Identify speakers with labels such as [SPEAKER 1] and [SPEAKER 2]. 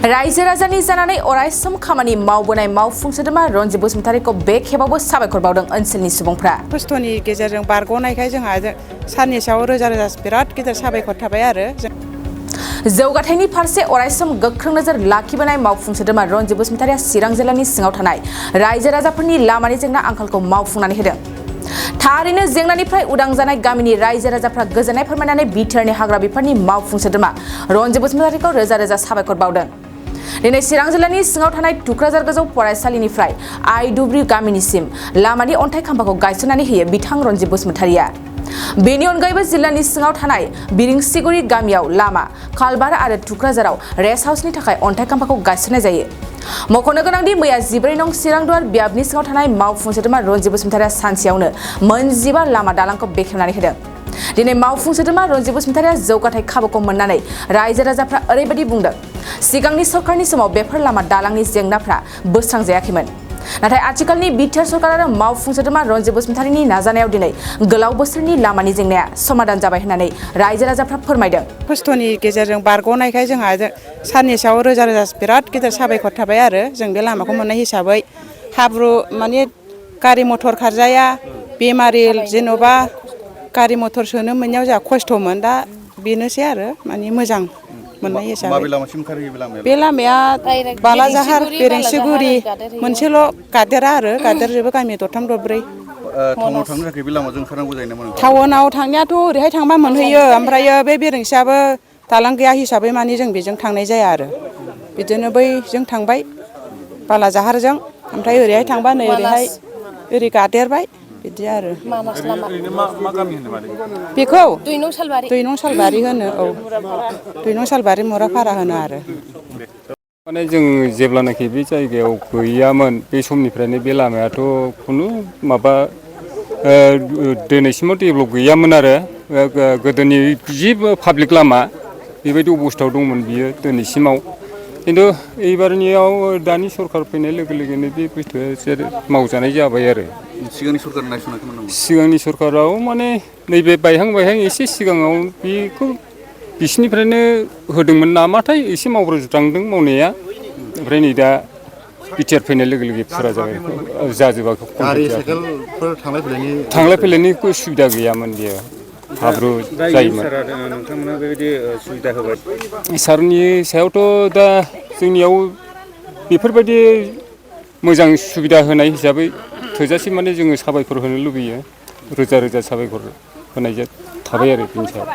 [SPEAKER 1] रायजो राजानि जानानै अरायसम खामानि मावबोनाय मावफुं सोद्रोमा रनजित बसुमतारीखौ बे खेबावबो साबायखर बावदों ओनसोलनि सुबुंफ्रा।
[SPEAKER 2] खस्थ'नि गेजेरजों बारग'नायखाय जोंहा सारनि सायाव रोजा रोजा बिराद गिदिर साबायखर थाबाय आरो।
[SPEAKER 1] जौगाथायनि फारसे अरायसम गोख्रों नोजोर लाखिबोनाय मावफुं सोद्रोमा रनजित बसुमतारीया चिरां जिल्लानि सिङाव थानाय रायजो राजाफोरनि लामानि जेंना आंखालखौ मावफुंनानै होदों। थारैनो जेंनानिफ्राय उदां जानाय गामिनि रायजो राजाफ्रा गोजोननाय फोरमायनानै बिटिआरनि हाग्रा बिफाननि मावफुं सोद्रोमा रनजित बसुमतारीखौ रोजा रोजा साबायखर बावदों। दिनै चिरां जिल्लानि सिङाव थानाय टुक्राझार गोजौ फरायसालिनिफ्राय आइदुब्रि गामिनिसिम लामानि अन्थाइ खाम्फाखौ गायसननानै होयो बिथां रनजित बसुमतारीया। बेनि अनगायैबो जिल्लानि सिङाव थानाय बिरिंसिगुरि गामियाव लामा, खालबार आरो टुक्राझाराव रेस्ट हाउसनि थाखाय अन्थाइ खाम्फाखौ गायसननाय जायो। मख'नो गोनांदि मैया 14 नं चिरांदुवार बियाबनि सिङाव थानाय मावफुं सोद्रोमा रनजित बसुमतारीया सानसेयावनो मोन 15 लामा दालांखौ बेखेवनानै होदों। दिनै मावफुं सोद्रोमा रनजित बसुमतारीया जौगाथाय खाबुखौ मोननानै रायजो राजाफ्रा ओरैबायदि बुंदों, सिगांनि सरकारनि समाव बेफोर लामा दालांनि जेंनाफ्रा बोस्रांजायाखैमोन। नाथाय आथिखालनि बिटिआर सरकार आरो मावफुं सोद्रोमा रनजित बसुमतारीनि नाजानायाव दिनै गोलाव बोसोरनि लामानि जेंनाया समाधान जाबाय होननानै रायजो राजाफ्रा फोरमायदों।
[SPEAKER 2] खस्थ'नि गेजेरजों बारग'नायखाय जोंहा सारनि सायाव रोजा रोजा बिराद गिदिर साबायखर थाबाय आरो। जों बे लामाखौ मोननाय हिसाबै हाब्रु माने गारि मथर खारजाया, बेमारि जेन'बा गारि मथर सोनो मोननायाव जोंहा खस्थ'मोन। दा बेनोसै आरो माने मोजां मोननाय हिसाबै। बे लामाया बालाजाहार बेरेंसिगुरि मोनसेल' गादेरा आरो गादेरजोबो गामि दरथाम दरब्रै।
[SPEAKER 3] टाउनाव थांनो थाखाय बे लामाजों ओंखारनांगौ जायो नामा?
[SPEAKER 2] टाउनाव थांनायाथ' ओरैहाय थांबा मोनहैयो, ओमफ्रायो बे बेरेंसियाबो दालां गैया हिसाबै माने जों बेजों थांनाय जाया आरो। बिदिनो बैजों थांबाय बालाजाहारजों, ओमफ्राय ओरैहाय थांबा नै ओरैहाय ओरै गादेरबाय बिदि आरो। बेखौ 2 नं सालबारि होनो। औ 2 नं सालबारि मुराफारा होनो आरो।
[SPEAKER 4] माने जों जेब्लानाखि बे जायगायाव गैयामोन बे समनिफ्रायनो बे लामायाथ' खुनु माबा दिनैसिमाव डेभेलप गैयामोन आरो। गोदोनि जि पाब्लिक लामा बेबायदि अबस्थायाव दंमोन बियो दिनैसिमाव। खिन्थु एबारनियाव दानि सरकार फैनाय लोगो लोगोनो बे बुस्थुआ मावजानाय जाबाय आरो।
[SPEAKER 3] सिगांनि सरकार नायसनाखैमोन नामा?
[SPEAKER 4] सिगांनि सरकाराव माने नैबे बायहां एसे सिगाङाव बेखौ बिसिनिफ्रायनो होदोंमोन नामाथाय, एसे मावज्रांदों मावनाया। ओमफ्राय नै दा बिटिआर फैनाय लोगो लोगो फुरा जाबाय, जाजोबाखै।
[SPEAKER 3] गारि साइकेलफोर
[SPEAKER 4] थांलाय फैलायनि सुबिदा गैयामोन बेयो, हाब्रु जायोमोन।
[SPEAKER 3] नोंथांमोना बेबायदि सुबिदा होबाय।
[SPEAKER 4] सारनि सायावथ' दा जोंनियाव बेफोरबायदि मोजां सुबिदा होनाय हिसाबै थोजासे माने जोङो साबायखर होनो लुबैयो। रोजा रोजा साबायखर होनाय थाबाय आरो बिनि सायाव।